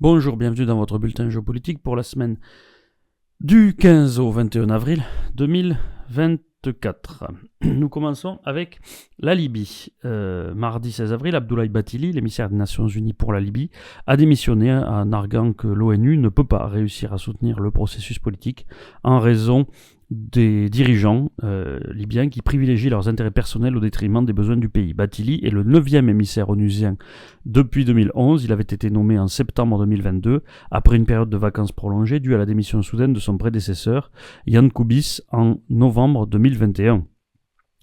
Bonjour, bienvenue dans votre bulletin géopolitique pour la semaine du 15 au 21 avril 2024. Nous commençons avec la Libye. Mardi 16 avril, Abdoulaye Bathily, l'émissaire des Nations Unies pour la Libye, a démissionné en arguant que l'ONU ne peut pas réussir à soutenir le processus politique en raison des dirigeants libyens qui privilégient leurs intérêts personnels au détriment des besoins du pays. Bathily est le 9e émissaire onusien depuis 2011. Il avait été nommé en septembre 2022, après une période de vacances prolongée due à la démission soudaine de son prédécesseur, Yann Koubis, en novembre 2021.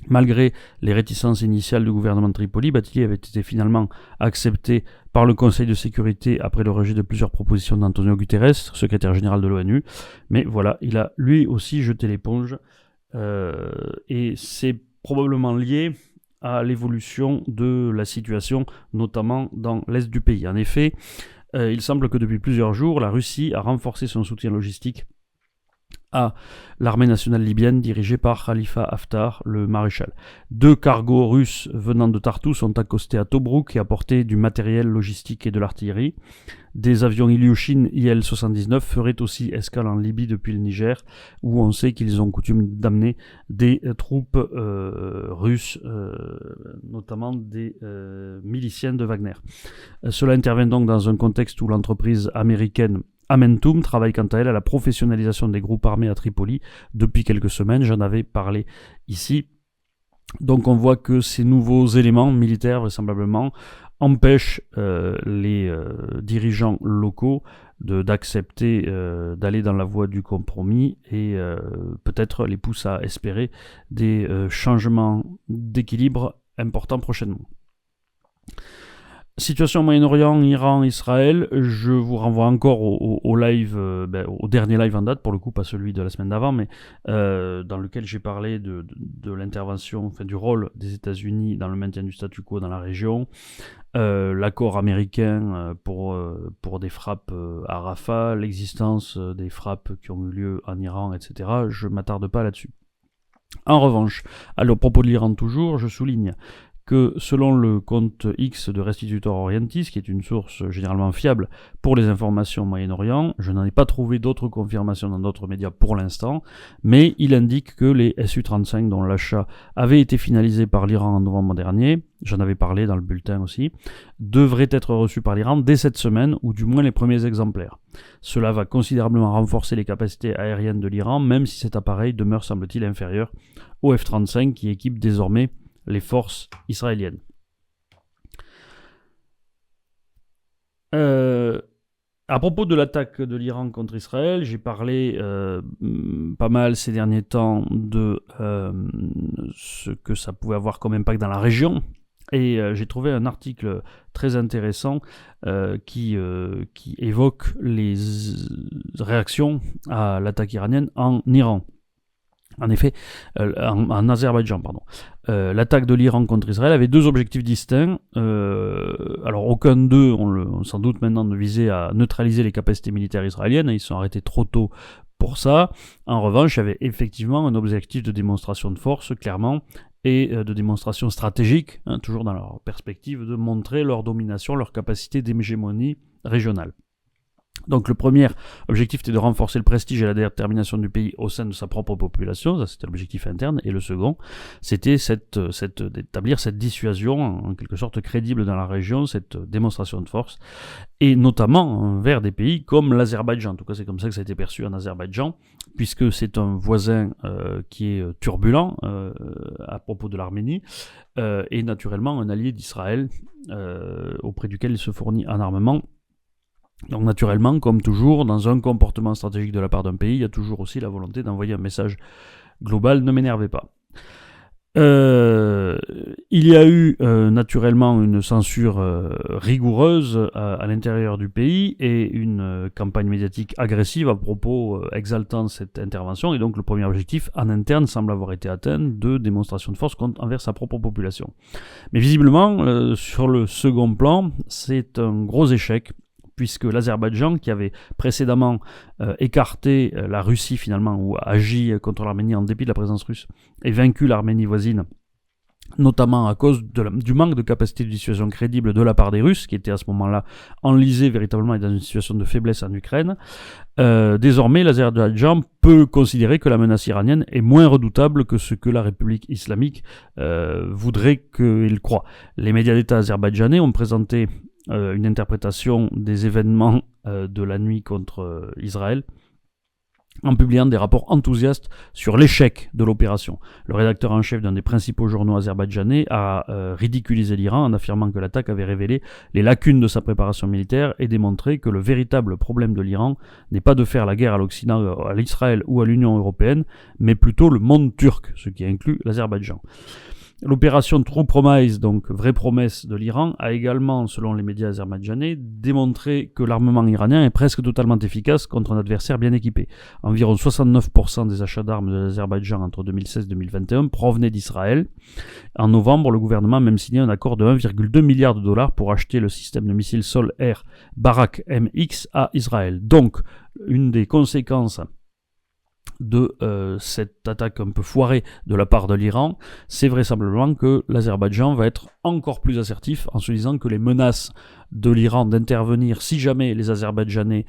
Malgré les réticences initiales du gouvernement de Tripoli, Bathily avait été finalement accepté par le Conseil de sécurité après le rejet de plusieurs propositions d'Antonio Guterres, secrétaire général de l'ONU. Mais voilà, il a lui aussi jeté l'éponge et c'est probablement lié à l'évolution de la situation, notamment dans l'est du pays. En effet, il semble que depuis plusieurs jours, la Russie a renforcé son soutien logistique à l'armée nationale libyenne dirigée par Khalifa Haftar, le maréchal. 2 cargos russes venant de Tartous sont accostés à Tobrouk et apporté du matériel logistique et de l'artillerie. Des avions Ilyushin IL-79 feraient aussi escale en Libye depuis le Niger, où on sait qu'ils ont coutume d'amener des troupes russes, notamment des miliciens de Wagner. Cela intervient donc dans un contexte où l'entreprise américaine Amentum travaille quant à elle à la professionnalisation des groupes armés à Tripoli depuis quelques semaines, j'en avais parlé ici. Donc on voit que ces nouveaux éléments militaires, vraisemblablement, empêchent les dirigeants locaux d'accepter d'aller dans la voie du compromis et peut-être les poussent à espérer des changements d'équilibre importants prochainement. Situation au Moyen-Orient, Iran, Israël, je vous renvoie encore au live, au dernier live en date, pour le coup pas celui de la semaine d'avant, mais dans lequel j'ai parlé de l'intervention, enfin du rôle des États-Unis dans le maintien du statu quo dans la région, l'accord américain pour des frappes à Rafah, l'existence des frappes qui ont eu lieu en Iran, etc. Je ne m'attarde pas là-dessus. En revanche, à propos de l'Iran toujours, je souligne que selon le compte X de Restitutor Orientis, qui est une source généralement fiable pour les informations au Moyen-Orient, je n'en ai pas trouvé d'autres confirmations dans d'autres médias pour l'instant, mais il indique que les Su-35 dont l'achat avait été finalisé par l'Iran en novembre dernier, j'en avais parlé dans le bulletin aussi, devraient être reçus par l'Iran dès cette semaine, ou du moins les premiers exemplaires. Cela va considérablement renforcer les capacités aériennes de l'Iran, même si cet appareil demeure semble-t-il inférieur au F-35 qui équipe désormais les forces israéliennes. À propos de l'attaque de l'Iran contre Israël, j'ai parlé pas mal ces derniers temps de ce que ça pouvait avoir comme impact dans la région. Et j'ai trouvé un article très intéressant qui évoque les réactions à l'attaque iranienne en Iran. En effet, en Azerbaïdjan, pardon. L'attaque de l'Iran contre Israël avait 2 objectifs distincts. Alors aucun d'eux, on sans doute maintenant, ne visait à neutraliser les capacités militaires israéliennes. Ils sont arrêtés trop tôt pour ça. En revanche, il y avait effectivement un objectif de démonstration de force, clairement, et de démonstration stratégique, toujours dans leur perspective de montrer leur domination, leur capacité d'hégémonie régionale. Donc le premier objectif était de renforcer le prestige et la détermination du pays au sein de sa propre population, ça c'était l'objectif interne, et le second c'était d'établir cette dissuasion en quelque sorte crédible dans la région, cette démonstration de force, et notamment vers des pays comme l'Azerbaïdjan. En tout cas c'est comme ça que ça a été perçu en Azerbaïdjan, puisque c'est un voisin qui est turbulent à propos de l'Arménie, et naturellement un allié d'Israël auprès duquel il se fournit en armement. Donc naturellement, comme toujours, dans un comportement stratégique de la part d'un pays, il y a toujours aussi la volonté d'envoyer un message global, ne m'énervez pas. Il y a eu naturellement une censure rigoureuse à l'intérieur du pays et une campagne médiatique agressive à propos exaltant cette intervention, et donc le premier objectif en interne semble avoir été atteint de démonstration de force envers sa propre population. Mais visiblement, sur le second plan, c'est un gros échec, puisque l'Azerbaïdjan, qui avait précédemment écarté la Russie finalement, ou agi contre l'Arménie en dépit de la présence russe, et vaincu l'Arménie voisine notamment à cause du manque de capacité de dissuasion crédible de la part des Russes, qui étaient à ce moment-là enlisés véritablement et dans une situation de faiblesse en Ukraine. Désormais, l'Azerbaïdjan peut considérer que la menace iranienne est moins redoutable que ce que la République islamique voudrait qu'il croie. Les médias d'État azerbaïdjanais ont présenté une interprétation des événements de la nuit contre Israël, en publiant des rapports enthousiastes sur l'échec de l'opération. Le rédacteur en chef d'un des principaux journaux azerbaïdjanais a ridiculisé l'Iran en affirmant que l'attaque avait révélé les lacunes de sa préparation militaire et démontré que le véritable problème de l'Iran n'est pas de faire la guerre à l'Occident, à l'Israël ou à l'Union européenne, mais plutôt le monde turc, ce qui inclut l'Azerbaïdjan. L'opération True Promise, donc vraie promesse de l'Iran, a également, selon les médias azerbaïdjanais, démontré que l'armement iranien est presque totalement efficace contre un adversaire bien équipé. Environ 69% des achats d'armes de l'Azerbaïdjan entre 2016 et 2021 provenaient d'Israël. En novembre, le gouvernement a même signé un accord de 1,2 milliard de dollars pour acheter le système de missiles sol-air Barak MX à Israël. Donc, une des conséquences de cette attaque un peu foirée de la part de l'Iran, c'est vraisemblablement que l'Azerbaïdjan va être encore plus assertif en se disant que les menaces de l'Iran d'intervenir si jamais les Azerbaïdjanais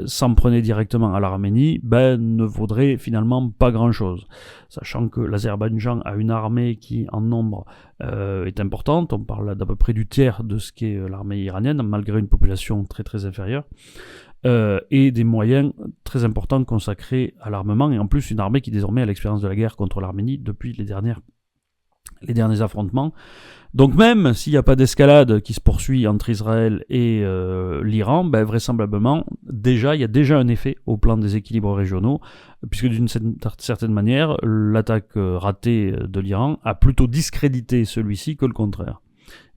s'en prenaient directement à l'Arménie, ne vaudraient finalement pas grand-chose. Sachant que l'Azerbaïdjan a une armée qui en nombre est importante, on parle d'à peu près du tiers de ce qu'est l'armée iranienne, malgré une population très très inférieure. Et des moyens très importants consacrés à l'armement, et en plus une armée qui désormais a l'expérience de la guerre contre l'Arménie depuis les derniers affrontements. Donc même s'il n'y a pas d'escalade qui se poursuit entre Israël et l'Iran, vraisemblablement, il y a déjà un effet au plan des équilibres régionaux, puisque d'une certaine manière, l'attaque ratée de l'Iran a plutôt discrédité celui-ci que le contraire.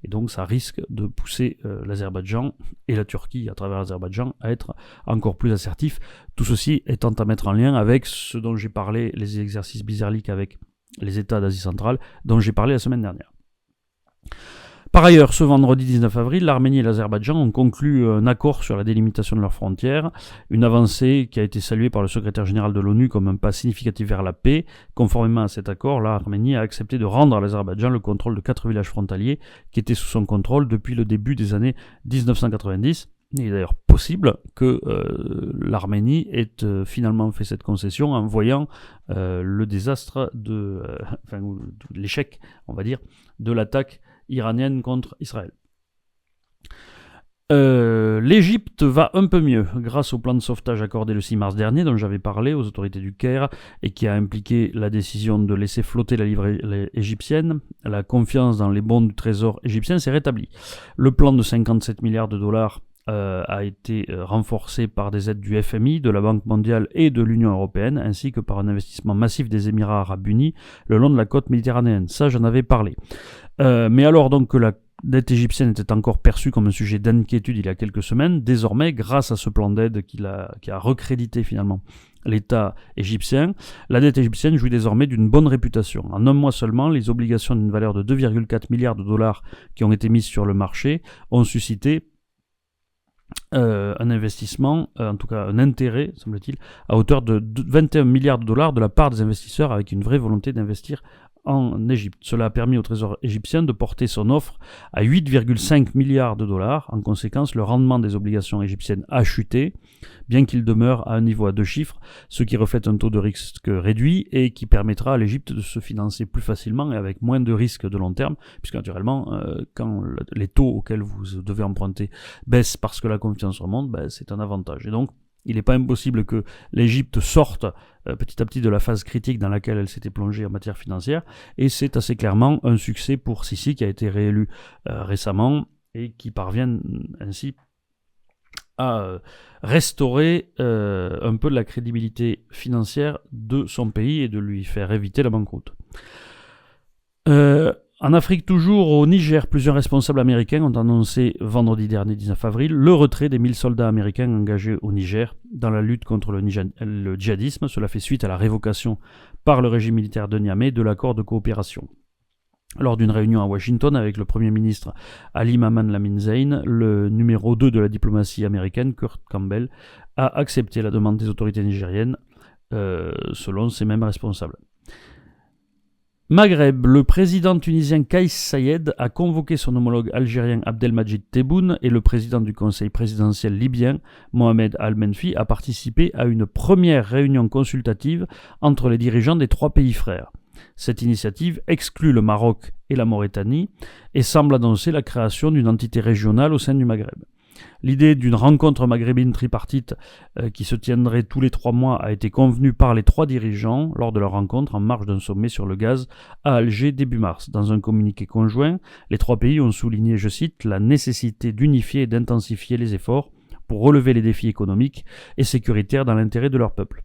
Et donc ça risque de pousser l'Azerbaïdjan et la Turquie à travers l'Azerbaïdjan à être encore plus assertifs. Tout ceci étant à mettre en lien avec ce dont j'ai parlé, les exercices bizarliques avec les États d'Asie centrale, dont j'ai parlé la semaine dernière. Par ailleurs, ce vendredi 19 avril, l'Arménie et l'Azerbaïdjan ont conclu un accord sur la délimitation de leurs frontières, une avancée qui a été saluée par le secrétaire général de l'ONU comme un pas significatif vers la paix. Conformément à cet accord, l'Arménie a accepté de rendre à l'Azerbaïdjan le contrôle de 4 villages frontaliers qui étaient sous son contrôle depuis le début des années 1990. Il est d'ailleurs possible que l'Arménie ait finalement fait cette concession en voyant le désastre l'échec, on va dire, de l'attaque iranienne contre Israël. L'Égypte va un peu mieux grâce au plan de sauvetage accordé le 6 mars dernier dont j'avais parlé aux autorités du Caire et qui a impliqué la décision de laisser flotter la livre égyptienne. La confiance dans les bons du trésor égyptien s'est rétablie. Le plan de 57 milliards de dollars a été renforcé par des aides du FMI, de la Banque mondiale et de l'Union européenne, ainsi que par un investissement massif des Émirats arabes unis le long de la côte méditerranéenne. Ça, j'en avais parlé. Mais alors donc que la dette égyptienne était encore perçue comme un sujet d'inquiétude il y a quelques semaines, désormais, grâce à ce plan d'aide qui a recrédité finalement l'État égyptien, la dette égyptienne jouit désormais d'une bonne réputation. En un mois seulement, les obligations d'une valeur de 2,4 milliards de dollars qui ont été mises sur le marché ont suscité un investissement, en tout cas un intérêt, semble-t-il, à hauteur de 21 milliards de dollars de la part des investisseurs avec une vraie volonté d'investir en Égypte. Cela a permis au Trésor égyptien de porter son offre à 8,5 milliards de dollars. En conséquence, le rendement des obligations égyptiennes a chuté, bien qu'il demeure à un niveau à 2 chiffres, ce qui reflète un taux de risque réduit et qui permettra à l'Égypte de se financer plus facilement et avec moins de risques de long terme, puisque naturellement, quand les taux auxquels vous devez emprunter baissent parce que la confiance remonte, c'est un avantage. Et donc, il n'est pas impossible que l'Égypte sorte petit à petit de la phase critique dans laquelle elle s'était plongée en matière financière, et c'est assez clairement un succès pour Sisi qui a été réélu récemment et qui parvient ainsi à restaurer un peu de la crédibilité financière de son pays et de lui faire éviter la banqueroute. En Afrique toujours, au Niger, plusieurs responsables américains ont annoncé vendredi dernier, 19 avril, le retrait des 1000 soldats américains engagés au Niger dans la lutte contre le djihadisme. Cela fait suite à la révocation par le régime militaire de Niamey de l'accord de coopération. Lors d'une réunion à Washington avec le Premier ministre Ali Maman Lamine Zein, le numéro 2 de la diplomatie américaine, Kurt Campbell, a accepté la demande des autorités nigériennes, selon ces mêmes responsables. Maghreb, le président tunisien Kais Saied a convoqué son homologue algérien Abdelmadjid Tebboune et le président du conseil présidentiel libyen, Mohamed Al-Menfi, a participé à une première réunion consultative entre les dirigeants des 3 pays frères. Cette initiative exclut le Maroc et la Mauritanie et semble annoncer la création d'une entité régionale au sein du Maghreb. L'idée d'une rencontre maghrébine tripartite qui se tiendrait tous les 3 mois a été convenue par les 3 dirigeants lors de leur rencontre en marge d'un sommet sur le gaz à Alger début mars. Dans un communiqué conjoint, les 3 pays ont souligné, je cite, la nécessité d'unifier et d'intensifier les efforts pour relever les défis économiques et sécuritaires dans l'intérêt de leur peuple.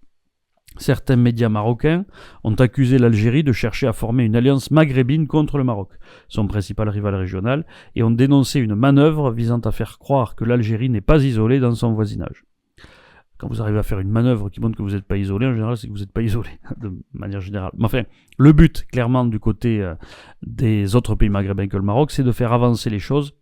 Certains médias marocains ont accusé l'Algérie de chercher à former une alliance maghrébine contre le Maroc, son principal rival régional, et ont dénoncé une manœuvre visant à faire croire que l'Algérie n'est pas isolée dans son voisinage. Quand vous arrivez à faire une manœuvre qui montre que vous n'êtes pas isolé, en général, c'est que vous n'êtes pas isolé, de manière générale. Mais enfin, le but, clairement, du côté des autres pays maghrébins que le Maroc, c'est de faire avancer les choses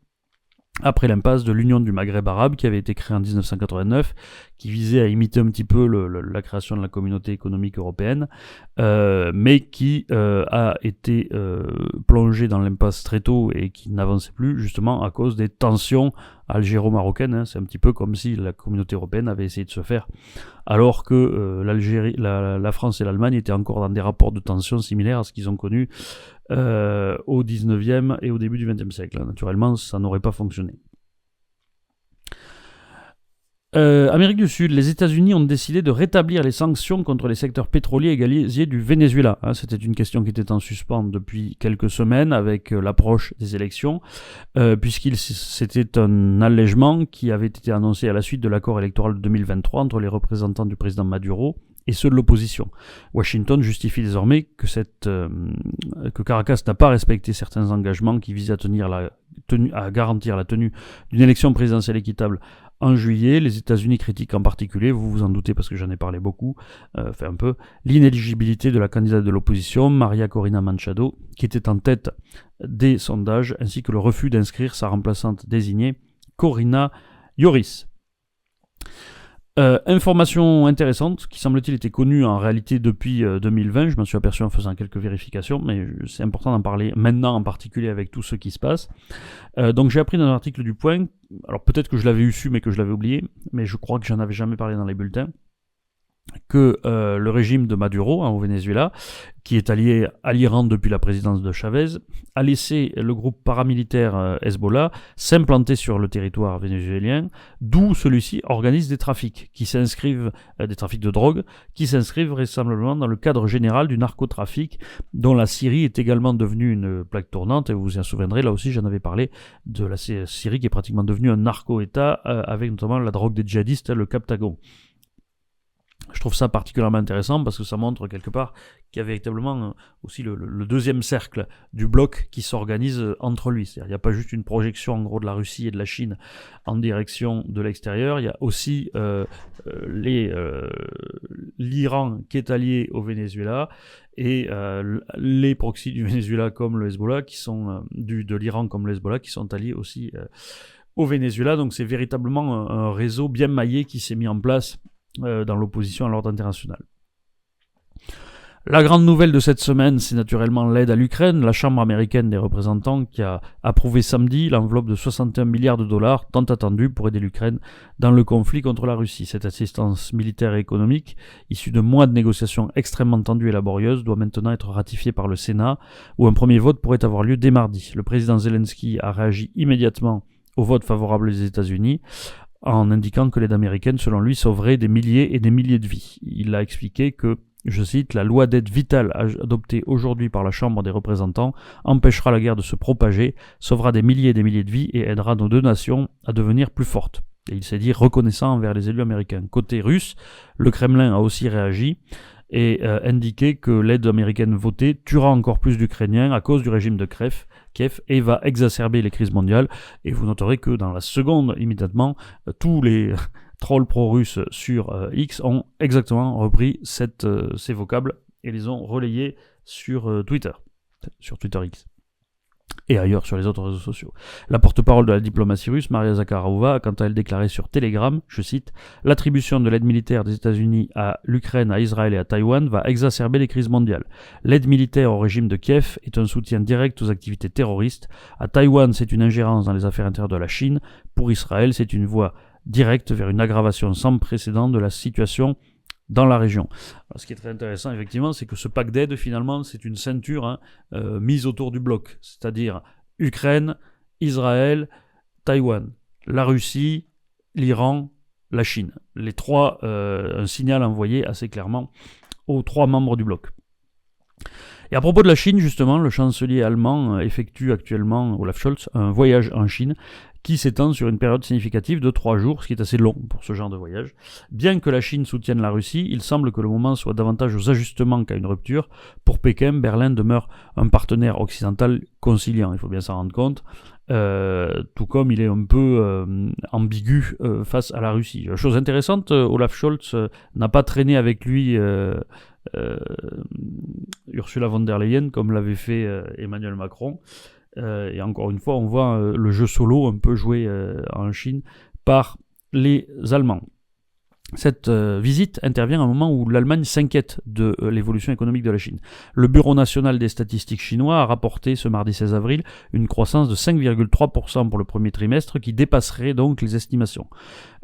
après l'impasse de l'Union du Maghreb arabe qui avait été créée en 1989, qui visait à imiter un petit peu la création de la communauté économique européenne, mais qui a été plongée dans l'impasse très tôt et qui n'avançait plus justement à cause des tensions algéro-marocaines. C'est un petit peu comme si la communauté européenne avait essayé de se faire, alors que l'Algérie, la France et l'Allemagne étaient encore dans des rapports de tension similaires à ce qu'ils ont connu au 19e et au début du 20e siècle. Naturellement, ça n'aurait pas fonctionné. Amérique du Sud, les États-Unis ont décidé de rétablir les sanctions contre les secteurs pétroliers et gaziers du Venezuela. C'était une question qui était en suspens depuis quelques semaines avec l'approche des élections, c'était un allègement qui avait été annoncé à la suite de l'accord électoral de 2023 entre les représentants du président Maduro et ceux de l'opposition. Washington justifie désormais que Caracas n'a pas respecté certains engagements qui visaient à garantir la tenue d'une élection présidentielle équitable en juillet. Les États-Unis critiquent en particulier, vous vous en doutez parce que j'en ai parlé beaucoup, l'inéligibilité de la candidate de l'opposition, Maria Corina Machado, qui était en tête des sondages, ainsi que le refus d'inscrire sa remplaçante désignée, Corina Yoris. Information intéressante, qui semble-t-il était connue en réalité depuis 2020, je m'en suis aperçu en faisant quelques vérifications, mais c'est important d'en parler maintenant en particulier avec tout ce qui se passe. Donc j'ai appris dans un article du Point, alors peut-être que je l'avais su mais que je l'avais oublié, mais je crois que j'en avais jamais parlé dans les bulletins, que le régime de Maduro au Venezuela, qui est allié à l'Iran depuis la présidence de Chavez, a laissé le groupe paramilitaire Hezbollah s'implanter sur le territoire vénézuélien, d'où celui-ci organise des trafics de drogue, qui s'inscrivent vraisemblablement dans le cadre général du narcotrafic, dont la Syrie est également devenue une plaque tournante, et vous vous en souviendrez, là aussi j'en avais parlé, de la Syrie qui est pratiquement devenue un narco-État, avec notamment la drogue des djihadistes, le Captagon. Je trouve ça particulièrement intéressant parce que ça montre quelque part qu'il y a véritablement aussi le deuxième cercle du bloc qui s'organise entre lui. C'est-à-dire, il n'y a pas juste une projection en gros de la Russie et de la Chine en direction de l'extérieur, il y a aussi l'Iran qui est allié au Venezuela et les proxys du Venezuela comme le Hezbollah qui sont de l'Iran comme le Hezbollah qui sont alliés aussi au Venezuela. Donc c'est véritablement un réseau bien maillé qui s'est mis en place dans l'opposition à l'ordre international. La grande nouvelle de cette semaine, c'est naturellement l'aide à l'Ukraine. La Chambre américaine des représentants qui a approuvé samedi l'enveloppe de 61 milliards de dollars tant attendue pour aider l'Ukraine dans le conflit contre la Russie. Cette assistance militaire et économique, issue de mois de négociations extrêmement tendues et laborieuses, doit maintenant être ratifiée par le Sénat, où un premier vote pourrait avoir lieu dès mardi. Le président Zelensky a réagi immédiatement au vote favorable des États-Unis, en indiquant que l'aide américaine, selon lui, sauverait des milliers et des milliers de vies. Il a expliqué que, je cite, « la loi d'aide vitale adoptée aujourd'hui par la Chambre des représentants empêchera la guerre de se propager, sauvera des milliers et des milliers de vies et aidera nos deux nations à devenir plus fortes ». Et il s'est dit reconnaissant envers les élus américains. Côté russe, le Kremlin a aussi réagi et indiqué que l'aide américaine votée tuera encore plus d'Ukrainiens à cause du régime de Kiev et va exacerber les crises mondiales. Et vous noterez que dans la seconde, immédiatement, tous les trolls pro-russes sur X ont exactement repris ces vocables et les ont relayés sur Twitter X. et ailleurs sur les autres réseaux sociaux. La porte-parole de la diplomatie russe, Maria Zakharova, a quant à elle déclaré sur Telegram, je cite, « L'attribution de l'aide militaire des États-Unis à l'Ukraine, à Israël et à Taïwan va exacerber les crises mondiales. L'aide militaire au régime de Kiev est un soutien direct aux activités terroristes. À Taïwan, c'est une ingérence dans les affaires intérieures de la Chine. Pour Israël, c'est une voie directe vers une aggravation sans précédent de la situation dans la région. » Alors, ce qui est très intéressant, effectivement, c'est que ce pack d'aide, finalement, c'est une ceinture mise autour du bloc, c'est-à-dire Ukraine, Israël, Taïwan, la Russie, l'Iran, la Chine. Les trois, un signal envoyé assez clairement aux trois membres du bloc. Et à propos de la Chine, justement, le chancelier allemand effectue actuellement, Olaf Scholz, un voyage en Chine qui s'étend sur une période significative de 3 jours, ce qui est assez long pour ce genre de voyage. Bien que la Chine soutienne la Russie, il semble que le moment soit davantage aux ajustements qu'à une rupture. Pour Pékin, Berlin demeure un partenaire occidental conciliant, il faut bien s'en rendre compte, tout comme il est un peu ambigu face à la Russie. Chose intéressante, Olaf Scholz n'a pas traîné avec lui Ursula von der Leyen comme l'avait fait Emmanuel Macron. Et encore une fois, on voit le jeu solo un peu joué en Chine par les Allemands. Cette visite intervient à un moment où l'Allemagne s'inquiète de l'évolution économique de la Chine. Le Bureau national des statistiques chinois a rapporté ce mardi 16 avril une croissance de 5,3% pour le premier trimestre qui dépasserait donc les estimations.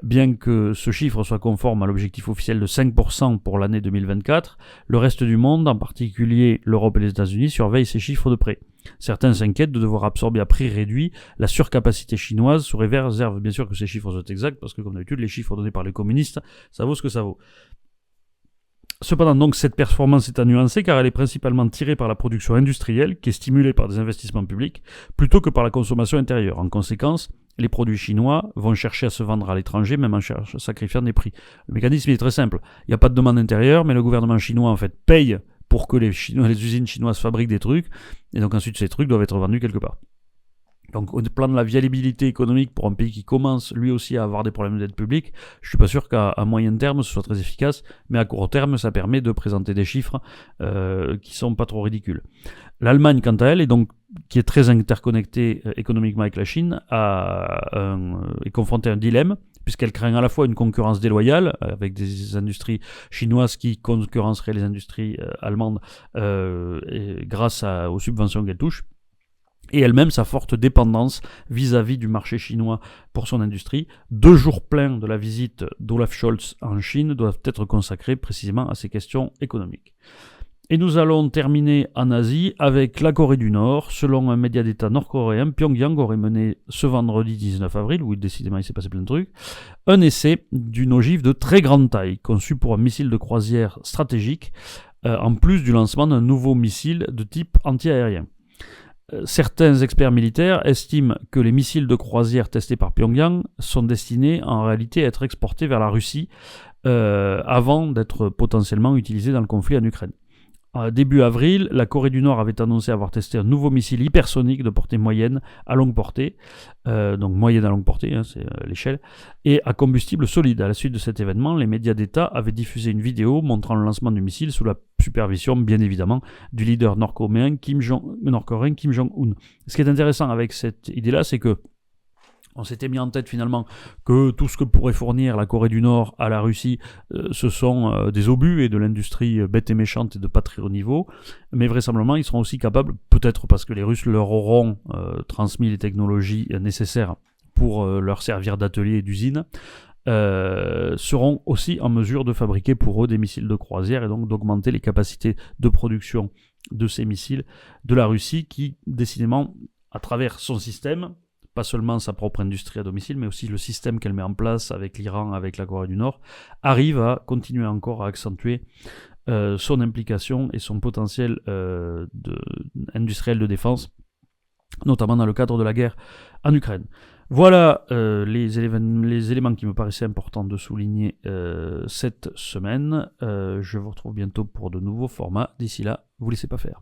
Bien que ce chiffre soit conforme à l'objectif officiel de 5% pour l'année 2024, le reste du monde, en particulier l'Europe et les États-Unis, surveillent ces chiffres de près. Certains s'inquiètent de devoir absorber à prix réduit la surcapacité chinoise sous réserve bien sûr que ces chiffres soient exacts, parce que comme d'habitude les chiffres donnés par les communistes, ça vaut ce que ça vaut. Cependant donc cette performance est à nuancer car elle est principalement tirée par la production industrielle qui est stimulée par des investissements publics plutôt que par la consommation intérieure. En conséquence, les produits chinois vont chercher à se vendre à l'étranger même en sacrifiant des prix. Le mécanisme est très simple, il n'y a pas de demande intérieure mais le gouvernement chinois en fait paye pour que les usines chinoises fabriquent des trucs, et donc ensuite ces trucs doivent être vendus quelque part. Donc au plan de la viabilité économique pour un pays qui commence lui aussi à avoir des problèmes d'aide publique, je suis pas sûr qu'à moyen terme ce soit très efficace, mais à court terme ça permet de présenter des chiffres qui sont pas trop ridicules. L'Allemagne quant à elle, et donc qui est très interconnectée économiquement avec la Chine, est confrontée à un dilemme, puisqu'elle craint à la fois une concurrence déloyale avec des industries chinoises qui concurrenceraient les industries allemandes grâce aux subventions qu'elle touche, et elle-même sa forte dépendance vis-à-vis du marché chinois pour son industrie. 2 jours pleins de la visite d'Olaf Scholz en Chine doivent être consacrés précisément à ces questions économiques. Et nous allons terminer en Asie avec la Corée du Nord. Selon un média d'État nord-coréen, Pyongyang aurait mené ce vendredi 19 avril, où décidément il s'est passé plein de trucs, un essai d'une ogive de très grande taille, conçu pour un missile de croisière stratégique, en plus du lancement d'un nouveau missile de type anti-aérien. Certains experts militaires estiment que les missiles de croisière testés par Pyongyang sont destinés en réalité à être exportés vers la Russie avant d'être potentiellement utilisés dans le conflit en Ukraine. Début avril, la Corée du Nord avait annoncé avoir testé un nouveau missile hypersonique de portée moyenne à longue portée, donc moyenne à longue portée, c'est l'échelle, et à combustible solide. À la suite de cet événement, les médias d'État avaient diffusé une vidéo montrant le lancement du missile sous la supervision, bien évidemment, du leader nord-coréen Kim Jong-un. Ce qui est intéressant avec cette idée-là, c'est que on s'était mis en tête finalement que tout ce que pourrait fournir la Corée du Nord à la Russie, ce sont des obus et de l'industrie bête et méchante et de pas très haut niveau, mais vraisemblablement ils seront aussi capables, peut-être parce que les Russes leur auront transmis les technologies nécessaires pour leur servir d'atelier et d'usine, seront aussi en mesure de fabriquer pour eux des missiles de croisière et donc d'augmenter les capacités de production de ces missiles de la Russie qui, décidément, à travers son système, pas seulement sa propre industrie à domicile, mais aussi le système qu'elle met en place avec l'Iran, avec la Corée du Nord, arrive à continuer encore à accentuer son implication et son potentiel industriel de défense, notamment dans le cadre de la guerre en Ukraine. Voilà les éléments qui me paraissaient importants de souligner cette semaine. Je vous retrouve bientôt pour de nouveaux formats. D'ici là, vous laissez pas faire.